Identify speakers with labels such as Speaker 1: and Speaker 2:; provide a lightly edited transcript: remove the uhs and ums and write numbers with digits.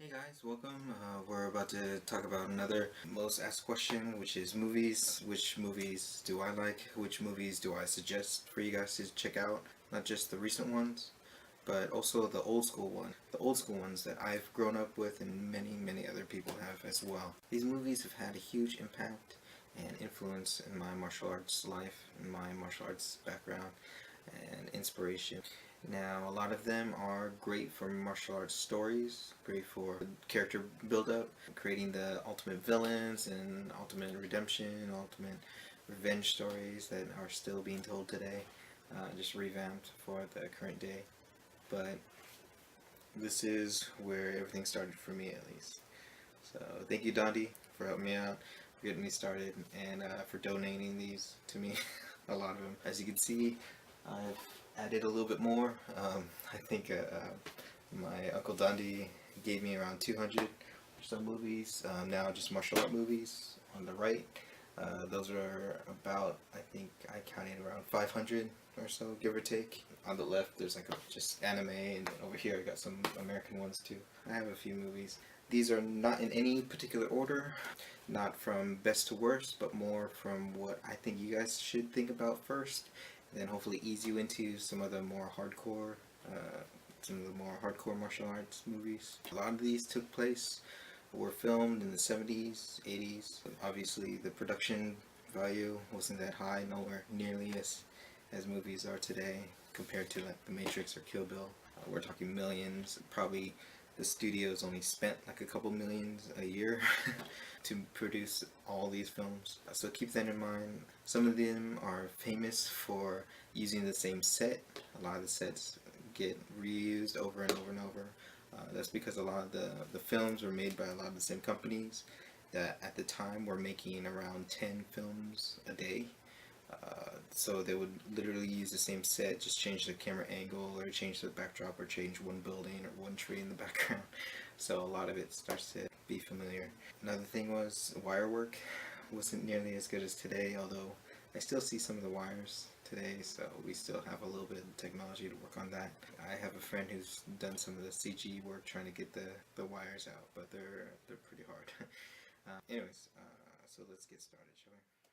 Speaker 1: Hey guys, welcome. We're about to talk about another most asked question, which is movies. Which movies do I like? Which movies do I suggest for you guys to check out? Not just the recent ones, but also the old school one. The old school ones that I've grown up with and many other people have as well. These movies have had a huge impact and influence in my martial arts life, in my martial arts background, and inspiration. Now, a lot of them are great for martial arts stories, great for character build-up, creating the ultimate villains and ultimate redemption, ultimate revenge stories that are still being told today, just revamped for the current day. But this is where everything started for me, at least. So thank you, Dondi, for helping me out, for getting me started, and for donating these to me. A lot of them. As you can see, I've added a little bit more. I think my Uncle Dondi gave me around 200 or so movies. Now just martial art movies on the right. Those are about, I think I counted around 500 or so, give or take. On the left, there's like just anime, and over here I got some American ones too. I have a few movies. These are not in any particular order, not from best to worst, but more from what I think you guys should think about first, and then hopefully ease you into some of the more hardcore, martial arts movies. A lot of these took place were filmed in the 70s, 80s. Obviously, the production value wasn't that high, nowhere nearly as movies are today compared to like The Matrix or Kill Bill. We're talking millions. Probably the studios only spent like a couple millions a year to produce all these films. So keep that in mind. Some of them are famous for using the same set. A lot of the sets get reused over and over and over. That's because a lot of the films were made by a lot of the same companies that at the time were making around 10 films a day. So they would literally use the same set, just change the camera angle or change the backdrop or change one building or one tree in the background. So a lot of it starts to be familiar. Another thing was wire work wasn't nearly as good as today, although I still see some of the wires today, so we still have a little bit of technology to work on that. I have a friend who's done some of the CG work trying to get the wires out, but they're pretty hard. So let's get started, shall we?